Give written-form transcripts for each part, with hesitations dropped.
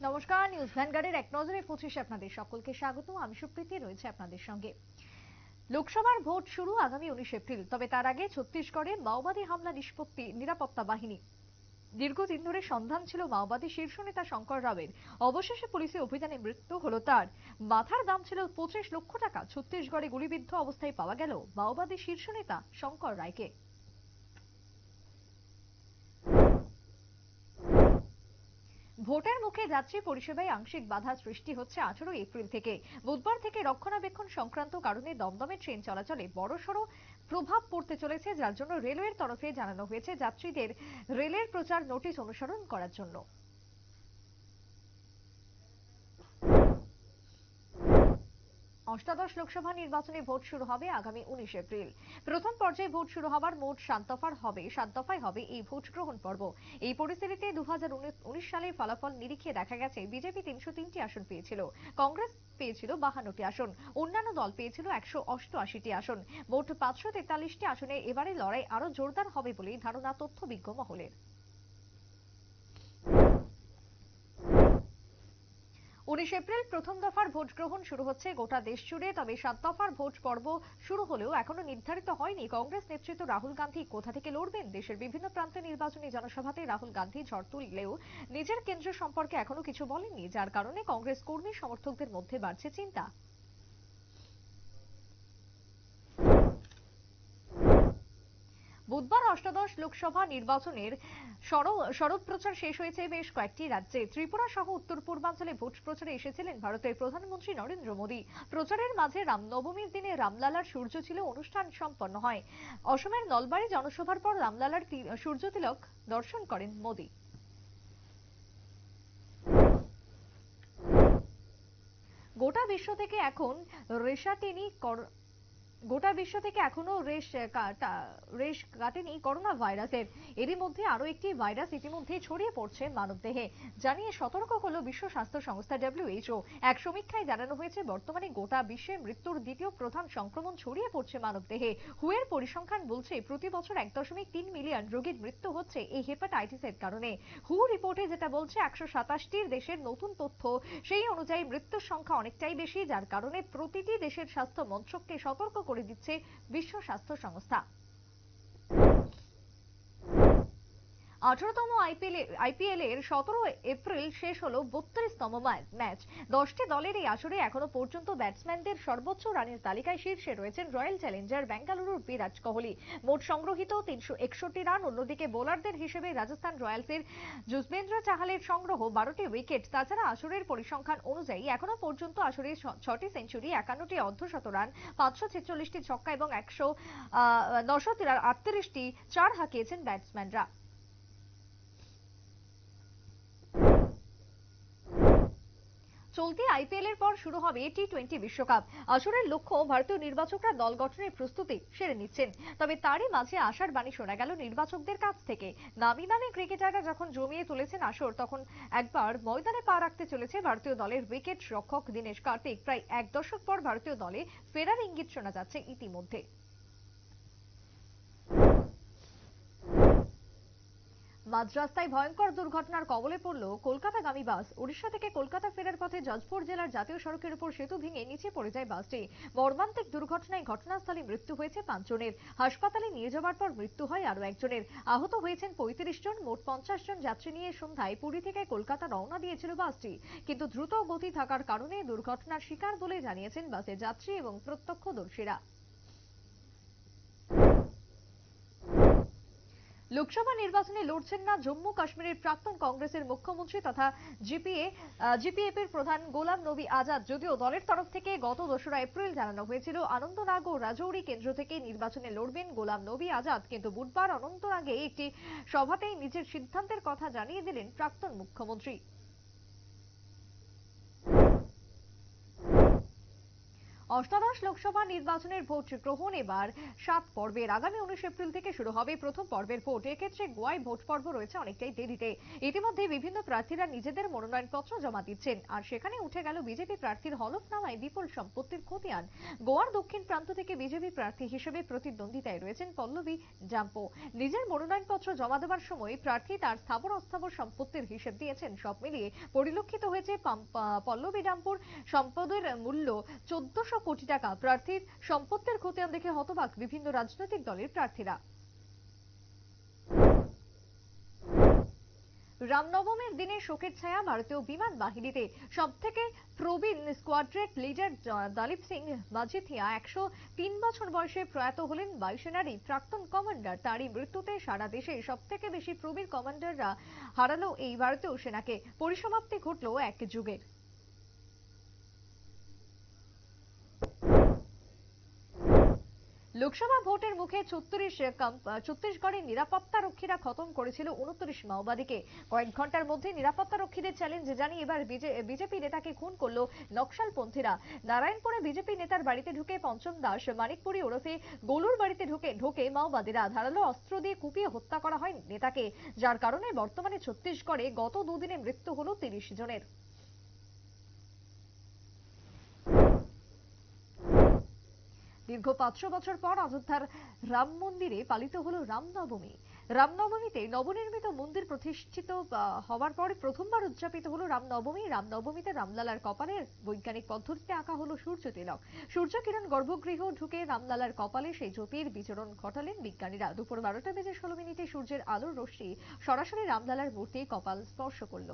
নমস্কার, নিউজ ভ্যানগার্ডের এক নজরে 25 আপনাদের সকলকে স্বাগত। আমি সুপ্রীতি রয়েছে আপনাদের সঙ্গে। লোকসভার ভোট শুরু আগামী 19 এপ্রিল। তবে তার আগে ছত্তিশগড়ে মাওবাদী হামলা নিরাপত্তা বাহিনী। দীর্ঘদিন ধরে সন্ধান ছিল মাওবাদী শীর্ষ নেতা শঙ্কর রাওয়ের। অবশেষে পুলিশের অভিযানে মৃত্যু হলো তার। মাথার দাম ছিল 25 লক্ষ টাকা। ছত্তিশগড়ে গুলিবিদ্ধ অবস্থায় পাওয়া গেল মাওবাদী শীর্ষ নেতা শঙ্কর রায়কে। ভোটের মুখে যাত্রী পরিষেবায় আংশিক বাধা সৃষ্টি হচ্ছে 18 এপ্রিল থেকে। বুধবার থেকে রক্ষণাবেক্ষণ সংক্রান্ত কারণে দমদমে ট্রেন চলাচলে বড়সড় প্রভাব পড়তে চলেছে, যার জন্য রেলওয়ের তরফে জানানো হয়েছে যাত্রীদের রেলের প্রচার নোটিশ অনুসরণ করার জন্য। অষ্টাদশ লোকসভা নির্বাচনে ভোট শুরু হবে আগামী 19 এপ্রিল। প্রথম পর্যায়ে ভোট শুরু হবার মোট 7 দফায় হবে এই ভোট গ্রহণ পর্ব। এই পরিস্থিতিতে 2019 সালের ফলাফল নিরীক্ষে দেখা গেছে বিজেপি 303টি আসন পেয়েছিল, কংগ্রেস পেয়েছিল 52টি আসন, অন্যান্য দল পেয়েছিল 188টি আসন। মোট 543টি আসনে এবারে লড়াই আরো জোরদার হবে বলে ধারণা তথ্যবিজ্ঞ মহলের। 19 এপ্রিল প্রথম দফার ভোট গ্রহণ শুরু হচ্ছে গোটা দেশ জুড়ে। তবে 7 দফার ভোট পর্ব শুরু হলেও এখনো নির্ধারিত হয়নি কংগ্রেস নেতৃত্ব রাহুল গান্ধী কোথা থেকে লড়বেন। দেশের বিভিন্ন প্রান্তে নির্বাচনী জনসভাতে রাহুল গান্ধী ঝড় তুললেও নিজের কেন্দ্র সম্পর্কে এখনো কিছু বলেননি, যার কারণে কংগ্রেস কর্মী সমর্থকদের মধ্যে বাড়ছে চিন্তা। বুধবার অষ্টাদশ লোকসভা নির্বাচনের সরব প্রচার শেষ হয়েছে বেশ কয়েকটি রাজ্যে। ত্রিপুরা সহ উত্তর পূর্বাঞ্চলে ভোট প্রচারে এসেছিলেন ভারতের প্রধানমন্ত্রী নরেন্দ্র মোদী। প্রচারের মাঝে রামনবমীর দিনে রামলালার সূর্য ছিল অনুষ্ঠান সম্পন্ন হয়। অসমের নলবাড়ী জনসভার পর রামলালার সূর্য তিলক দর্শন করেন মোদী। গোটা বিশ্ব থেকে এখনো রেশ কাটেনি করোনা ভাইরাসের। এরই মধ্যে আরো একটি ভাইরাস ইতিমধ্যে ছড়িয়ে পড়ছে মানবদেহে, জানিয়ে সতর্ক করল বিশ্ব স্বাস্থ্য সংস্থা WHO। এক সমীক্ষায় জানানো হয়েছে বর্তমানে গোটা বিশ্বে মৃত্যুর দ্বিতীয় প্রধান সংক্রমণ ছড়িয়ে পড়ছে মানবদেহে। হুয়ের পরিসংখ্যান বলছে প্রতি বছর 1.3 মিলিয়ন রোগীর মৃত্যু হচ্ছে এই হেপাটাইটিসের কারণে। হু রিপোর্টে যেটা বলছে 127টির দেশের নতুন তথ্য, সেই অনুযায়ী মৃত্যুর সংখ্যা অনেকটাই বেশি, যার কারণে প্রতিটি দেশের স্বাস্থ্য মন্ত্রককে সতর্ক করে দিচ্ছে বিশ্ব স্বাস্থ্য সংস্থা। 18তম আইপিএল এর 17 এপ্রিল শেষ হলো 32তম ম্যাচ। 10টি দলের এই আসরে এখনো পর্যন্ত ব্যাটসম্যানদের সর্বোচ্চ রানের তালিকায় শীর্ষে রয়েছেন রয়্যাল চ্যালেঞ্জার বেঙ্গালুরুর বিরাট কোহলি, মোট সংগ্রহিত 361 রান। অন্যদিকে বোলারদের হিসেবে রাজস্থান রয়্যালসের যুজবেন্দ্র চাহালের সংগ্রহ 12টি উইকেট। তাছাড়া আসরের পরিসংখ্যান অনুযায়ী এখনো পর্যন্ত আসরে 6টি সেঞ্চুরি, 51টি অর্ধশত রান, 546টি ছক্কা এবং 938টি চার হাঁকিয়েছেন ব্যাটসম্যানরা। চলতি আইপিএল এর পর শুরু হবে টি-20 বিশ্বকাপ। আসরের লক্ষ্য ভারতীয় নির্বাচকরা দল গঠনের প্রস্তুতি সেরে নিচ্ছেন। তবে তারই মাঝে আশার বাণী শোনা গেল নির্বাচকদের কাছ থেকে। নামি দামি ক্রিকেটাররা যখন জমিয়ে তুলেছেন আসর, তখন একবার ময়দানে পা রাখতে চলেছে ভারতীয় দলের উইকেট রক্ষক দীনেশ কার্তিক। প্রায় এক দশক পর ভারতীয় দলে ফেরার ইঙ্গিত শোনা যাচ্ছে ইতিমধ্যে। মাঝ রাস্তায় ভয়ঙ্কর দুর্ঘটনার কবলে পড়ল কলকাতাগামী বাস। উড়িষ্যা থেকে কলকাতা ফেরার পথে জজপুর জেলার জাতীয় সড়কের উপর সেতু ভেঙে নিচে পড়ে যায় বাসটি। মর্মান্তিক দুর্ঘটনায় ঘটনাস্থলে মৃত্যু হয়েছে 5 জনের। হাসপাতালে নিয়ে যাওয়ার পর মৃত্যু হয় আরো একজনের। আহত হয়েছেন 35 জন। মোট 50 জন যাত্রী নিয়ে সন্ধ্যায় পুরী থেকে কলকাতা রওনা দিয়েছিল বাসটি, কিন্তু দ্রুত গতি থাকার কারণে দুর্ঘটনার শিকার বলে জানিয়েছেন বাসের যাত্রী এবং প্রত্যক্ষদর্শীরা। লোকসভা নির্বাচনে লড়ছেন না জম্মু কাশ্মীরের প্রাক্তন কংগ্রেসের মুখ্যমন্ত্রী তথা জিপিএফ এর প্রধান গোলাম নবী আজাদ। যদিও দলের তরফ থেকে গত 2রা এপ্রিল জানানো হয়েছিল অনন্তনাগ ও রাজৌরি কেন্দ্র থেকে নির্বাচনে লড়বেন গোলাম নবী আজাদ, কিন্তু বুধবার অনন্তনাগে একটি সভাতেই নিজের সিদ্ধান্তের কথা জানিয়ে দিলেন প্রাক্তন মুখ্যমন্ত্রী। অষ্টাদশ লোকসভা নির্বাচনের ভোট গ্রহণ এবার 7 পর্বের। আগামী 19 এপ্রিল থেকে শুরু হবে প্রথম পর্বের ভোট। এক্ষেত্রে গোয়ায় ভোট পর্ব রয়েছে অনেকটাই দেরিতে। ইতিমধ্যে বিভিন্ন প্রার্থীরা নিজেদের মনোনয়নপত্র জমা দিচ্ছেন, আর সেখানে উঠে গেল বিজেপি প্রার্থীর হলফনামায় বিপুল সম্পত্তির খতিয়ান। গোয়ার দক্ষিণ প্রান্ত থেকে বিজেপি প্রার্থী হিসেবে প্রতিদ্বন্দ্বিতায় রয়েছেন পল্লবী ডাম্পো। নিজের মনোনয়নপত্র জমা দেওয়ার সময় প্রার্থী তার স্থাবর অস্থাবর সম্পত্তির হিসেব দিয়েছেন। সব মিলিয়ে পরিলক্ষিত হয়েছে পল্লবী ডাম্পোর সম্পদের মূল্য 1400 কোটি টাকা। প্রার্থীর সম্পত্তির খতিয়ান দেখে হতবাক বিভিন্ন রাজনৈতিক দলের প্রার্থীরা। রামনবমীর দিনে শোকের ছায়া ভারতীয় বিমান বাহিনীতে। সবথেকে প্রবীণ স্কোয়াড্রেন লিডার দলীপ সিং মাজিথিয়া 103 বছর বয়সে প্রয়াত হলেন বায়ুসেনারই প্রাক্তন কমান্ডার। তারই মৃত্যুতে সারা দেশে সবথেকে বেশি প্রবীণ কমান্ডাররা হারালো এই ভারতীয় সেনাকে। পরিসমাপ্তি ঘটল এক যুগের। লোকসভা ভোটের মুখে ছত্তিশগড়ের নিরাপত্তা রক্ষীরা খতম করেছিল 29 মাওবাদীকে। কয়েক ঘন্টার মধ্যে নিরাপত্তা রক্ষীদের চ্যালেঞ্জ জানিয়ে এবার বিজেপি নেতাকে খুন করল নকশালপন্থীরা। নারায়ণপুরে বিজেপি নেতার বাড়িতে ঢুকে পঞ্চম দাস মানিকপুরি ওরফে গোলুর বাড়িতে ঢোকে মাওবাদীরা। ধারালো অস্ত্র দিয়ে কুপিয়ে হত্যা করা হয় নেতাকে, যার কারণে বর্তমানে ছত্তিশগড়ে গত দুদিনে মৃত্যু হলো 30 জনের। দীর্ঘ 500 বছর পর অযোধ্যার রাম মন্দিরে পালিত হলো রামনবমী। রামনবমীতে নবনির্মিত মন্দির প্রতিষ্ঠিত হওয়ার পরে প্রথমবার উদযাপিত হলো রামনবমী। রামনবমীতে রামলালার কপালে বৈজ্ঞানিক পদ্ধতিতে আঁকা হলো সূর্য তিলক। সূর্য কিরণ গর্ভগৃহ ঢুকে রামলালার কপালে সেই জ্যোতির বিচরণ ঘটালেন বিজ্ঞানীরা। দুপুর 12:16 সূর্যের আলোর রশ্মি সরাসরি রামলালার মূর্তি কপাল স্পর্শ করল।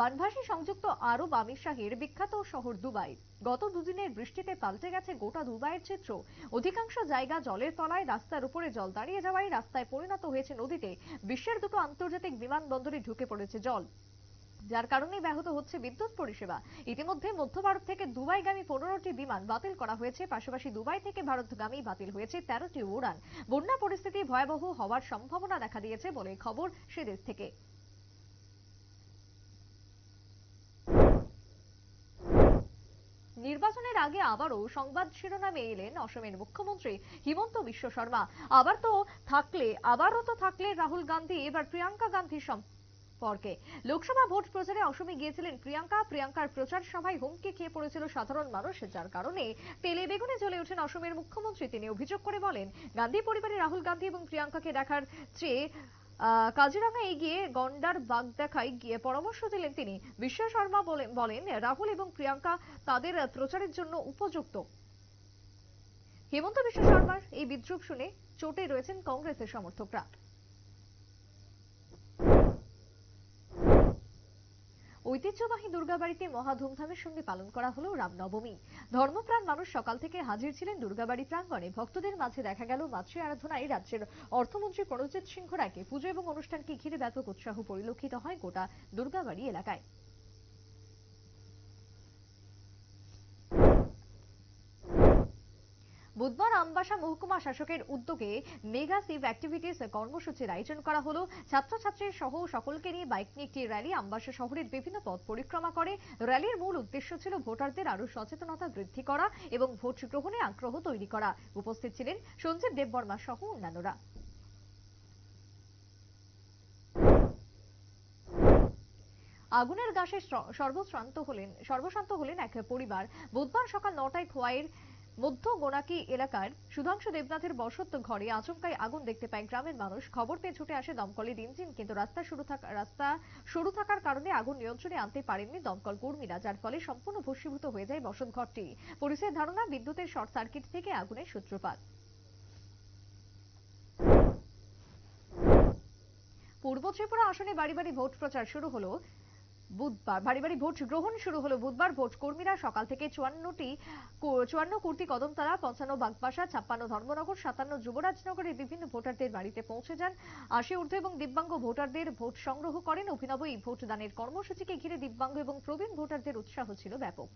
বানভাসী সংযুক্ত আরব আমির শাহের বিখ্যাত শহর দুবাই। গত দুদিনের বৃষ্টিতে পাল্টে গেছে গোটা দুবাইয়ের চিত্র। অধিকাংশ জায়গা জলের তলায়, রাস্তার উপরে জল দাঁড়িয়ে যাওয়ায় রাস্তায় পরিণত হয়েছে নদীতে। বিশ্বের দুটো আন্তর্জাতিক বিমানবন্দরে ঢুকে পড়েছে জল, যার কারণে ব্যাহত হচ্ছে বিদ্যুৎ পরিষেবা। ইতিমধ্যে মধ্য ভারত থেকে দুবাইগামী 15টি বিমান বাতিল করা হয়েছে। পাশাপাশি দুবাই থেকে ভারতগামী বাতিল হয়েছে 13টি উড়ান। বন্যা পরিস্থিতি ভয়াবহ হওয়ার সম্ভাবনা দেখা দিয়েছে বলে খবর সে দেশ থেকে। নির্বাচনের আগে আবারও সংবাদ শিরোনামে এলেন অসমের মুখ্যমন্ত্রী হিমন্ত বিশ্ব শর্মা। আবারও তো থাকলে রাহুল গান্ধী, এবার প্রিয়াঙ্কা গান্ধী সম্পর্কে। লোকসভা ভোট প্রচারে অসমে গিয়েছিলেন প্রিয়াঙ্কার প্রচার সভায় হুমকি খেয়ে পড়েছিল সাধারণ মানুষ, যার কারণে তেলে বেগুনে জ্বলে ওঠেন অসমের মুখ্যমন্ত্রী। তিনি অভিযোগ করে বলেন, গান্ধী পরিবারে রাহুল গান্ধী এবং প্রিয়াঙ্কাকে দেখার চেয়ে কাজিরাঙ্গায় গিয়ে গন্ডার বাঘ দেখায় গিয়ে পরামর্শ দিলেন তিনি। বিশ্ব শর্মা বলেন রাহুল এবং প্রিয়াঙ্কা তাদের প্রচারের জন্য উপযুক্ত। হিমন্ত বিশ্ব শর্মার এই বিদ্রুপ শুনে চোটে রয়েছেন কংগ্রেসের সমর্থকরা। ঐতিহ্যবাহী দুর্গাবাড়িতে মহা ধুমধামের সঙ্গে পালন করা হলো রামনবমী। ধর্মপ্রাণ মানুষ সকাল থেকে হাজির ছিলেন দুর্গাবাড়ি প্রাঙ্গণে। ভক্তদের মাঝে দেখা গেল মাতৃ আরাধনায়। রাজ্যের অর্থমন্ত্রী প্রণজিৎ সিংহ রায়কে পুজো এবং অনুষ্ঠানকে ঘিরে ব্যাপক উৎসাহ পরিলক্ষিত হয় গোটা দুর্গাবাড়ি এলাকায়। বুধবার আমবাসা মহকুমা শাসকের উদ্যোগে মেগা সিভ অ্যাক্টিভিটিস কর্মসূচির আয়োজন করা হলো। ছাত্রছাত্রী সহ সকলকে নিয়ে বাইক নিয়ে একটি র্যালি আমবাসা শহরের বিভিন্ন পথ পরিক্রমা করে। র্যালির মূল উদ্দেশ্য ছিল ভোটারদের আরো সচেতনতা বৃদ্ধি করা এবং ভোট গ্রহণে আগ্রহ তৈরি করা। উপস্থিত ছিলেন সঞ্জীব দেববর্মা সহ অন্যান্যরা। আগুনের গাছে সর্বশান্ত হলেন এক পরিবার। বুধবার সকাল 9টায় খোয়াইয়ের মধ্য গোনাকি এলাকার সুধাংশু দেবনাথের বসত ঘরে আচমকাই আগুন দেখতে পায় গ্রামের মানুষ। খবর পেয়ে ছুটে আসে দমকলের ইঞ্জিন, কিন্তু রাস্তা সরু থাকার কারণে আগুন নিয়ন্ত্রণে আনতে পারেননি দমকল কর্মীরা, যার ফলে সম্পূর্ণ ভস্মীভূত হয়ে যায় বসত ঘরটি। পুলিশের ধারণা বিদ্যুতের শর্ট সার্কিট থেকে আগুনের সূত্রপাত। পূর্ব ত্রিপুরা আসনে বাড়ি বাড়ি ভোট প্রচার শুরু হলো বুধবার। বাড়ি বাড়ি ভোট গ্রহণ শুরু হলো বুধবার। ভোট কর্মীরা সকাল থেকে 54 কুর্তি কদমতলা, 55 বাগবাসা, 56 ধর্মনগর, 57 যুবরাজনগরের বিভিন্ন ভোটারদের বাড়িতে পৌঁছে যান। 80 ঊর্ধ্ব এবং দিব্যাঙ্গ ভোটারদের ভোট সংগ্রহ করেন। অভিনব এই ভোটদানের কর্মসূচিকে ঘিরে দিব্যাঙ্গ এবং প্রবীণ ভোটারদের উৎসাহ ছিল ব্যাপক।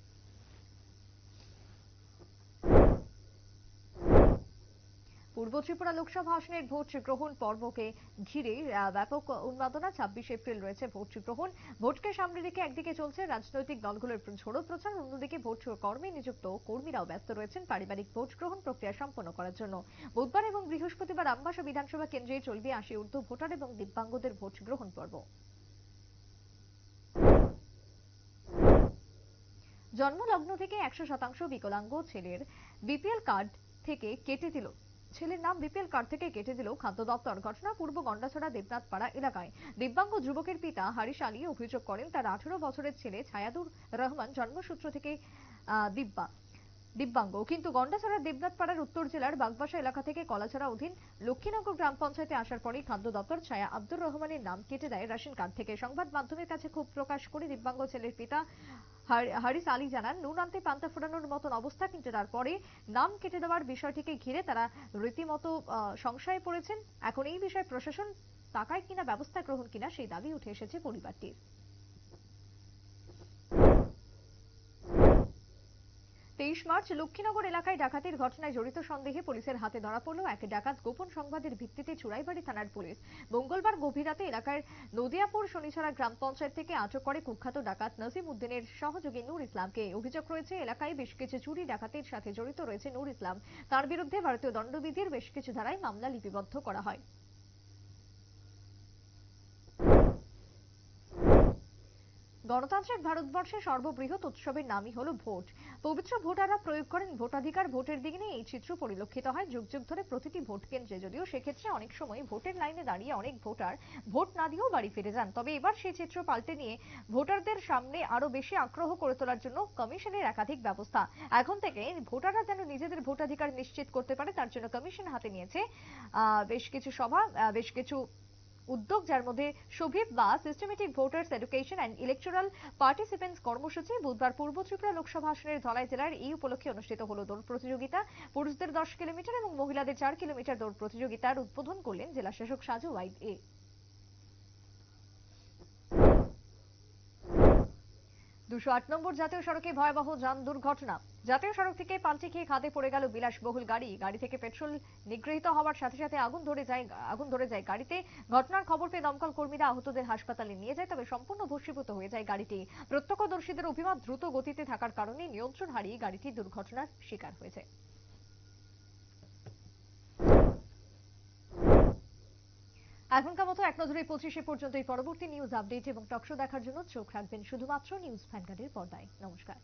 পূর্ব ত্রিপুরা লোকসভা আসনের ভোট গ্রহণ পর্বকে ঘিরে ব্যাপক উন্মাদনা। 26 এপ্রিল রয়েছে ভোট গ্রহণ। ভোটকে সামনে রেখে একদিকে চলছে রাজনৈতিক দলগুলোর ঝোড়ো প্রচার, অন্যদিকে ভোট কর্মে নিযুক্ত কর্মীরাও ব্যস্ত রয়েছেন পারিবারিক ভোট গ্রহণ প্রক্রিয়া সম্পন্ন করার জন্য। বুধবার এবং বৃহস্পতিবার আমবাসা বিধানসভা কেন্দ্রে চলবে 80 ঊর্ধ্ব ভোটার এবং দিব্যাঙ্গদের ভোট গ্রহণ পর্ব। জন্মলগ্ন থেকে 100% বিকলাঙ্গ ছেলের বিপিএল কার্ড থেকে কেটে দিল ছেলের নাম বিপিএল কার্ড থেকে কেটে দিল খাদ্য দপ্তর। ঘটনা পূর্ব গন্ডাছড়া দেবনাথপাড়া এলাকায়। দিব্যাঙ্গ যুবকের পিতা হারিশ আলী অভিযোগ করেন তার 18 বছরের ছেলে ছায়াদুর রহমান জন্মসূত্র থেকে দিব্যাঙ্গ, কিন্তু গন্ডাছড়ার দেবনাথপাড়ার উত্তর জেলার বাগবাসা এলাকা থেকে কলাছড়া অধীন লক্ষ্মীনগর গ্রাম পঞ্চায়েতে আসার পরেই খাদ্য দপ্তর ছায়া আব্দুর রহমানের নাম কেটে দেয় রেশন কার্ড থেকে। সংবাদ মাধ্যমের কাছে ক্ষোভ প্রকাশ করে দিব্যাঙ্গ ছেলের পিতা হারিস আলী জানান, নুন আনতে পান্তা ফোটানোর মতন অবস্থা, কিন্তু তারপরে নাম কেটে দেওয়ার বিষয়টিকে ঘিরে তারা রীতিমতো সংশয়ে পড়েছেন। এখন এই বিষয়ে প্রশাসন তাকায় কিনা, ব্যবস্থা গ্রহণ কিনা, সেই দাবি উঠে এসেছে পরিবারটির। 23 মার্চ লক্ষ্মীনগর এলাকায় ডাকাতির ঘটনায় জড়িত সন্দেহে পুলিশের হাতে ধরা পড়ল এক ডাকাত। গোপন সংবাদের ভিত্তিতে চুড়াইবাড়ি থানার পুলিশ মঙ্গলবার গভীর রাতে এলাকার নদিয়াপুর শনিছড়া গ্রাম পঞ্চায়েত থেকে আটক করে কুখ্যাত ডাকাত নজিম উদ্দিনের সহযোগী নূর ইসলামকে। অভিযোগ রয়েছে এলাকায় বেশ কিছু চুরি ডাকাতির সাথে জড়িত রয়েছে নূর ইসলাম। তার বিরুদ্ধে ভারতীয় দণ্ডবিধির বেশ কিছু ধারায় মামলা লিপিবদ্ধ করা হয়। গণতান্ত্রিক ভারতবর্ষের সর্ববৃহৎ উৎসবের নামই হলো ভোট। পবিত্র ভোটাররা প্রয়োগ করেন ভোটাধিকার। ভোটের দিনে এই চিত্র পরিলক্ষিত হয় যুগ যুগ ধরে প্রতিটি ভোট কেন্দ্রে। যদিও সেক্ষেত্রে অনেক সময় ভোটের লাইনে দাঁড়িয়ে অনেক ভোটার ভোট না দিয়েও বাড়ি ফিরে যান। তবে এবার সেই চিত্র পাল্টে নিয়ে ভোটারদের সামনে আরো বেশি আগ্রহ করে তোলার জন্য কমিশনের একাধিক ব্যবস্থা। এখন থেকে ভোটাররা যেন নিজেদের ভোটাধিকার নিশ্চিত করতে পারে তার জন্য কমিশন হাতে নিয়েছে বেশ কিছু সভা, বেশ কিছু উদ্যোগ, যার মধ্যে শোভিপ বা systematic voters education and electoral participants কর্মসূচি। বুধবার পূর্ব ত্রিপুরা লোকসভা আসনের ধলাই জেলার এই উপলক্ষে অনুষ্ঠিত হলো দৌড় প্রতিযোগিতা। পুরুষদের 10 কিলোমিটার এবং মহিলাদের 4 কিলোমিটার দৌড় প্রতিযোগিতার উদ্বোধন করলেন জেলা শাসক সাজু ওয়াইদ এ। 208 নম্বর জাতীয় সড়কে ভয়াবহ যান দুর্ঘটনা। জাতীয় সড়ক থেকে পাল্টে খেয়ে খাদে পড়ে গেল বিলাসবহুল গাড়ি। গাড়ি থেকে পেট্রোল নিগৃহীত হওয়ার সাথে সাথে আগুন ধরে যায় গাড়িতে। ঘটনার খবর পেয়ে দমকল কর্মীরা আহতদের হাসপাতালে নিয়ে যায়, তবে সম্পূর্ণ ভস্মীভূত হয়ে যায় গাড়িটি। প্রত্যক্ষদর্শীদের অভিমত, দ্রুত গতিতে থাকার কারণে নিয়ন্ত্রণ হারিয়ে গাড়িটি দুর্ঘটনার শিকার হয়েছে। এখনকার মতো এক নজরে 25 পর্যন্ত এই পরবর্তী নিউজ আপডেট এবং টকশো দেখার জন্য চোখ রাখবেন শুধুমাত্র নিউজ ভ্যানগার্ডের পর্দায়। নমস্কার।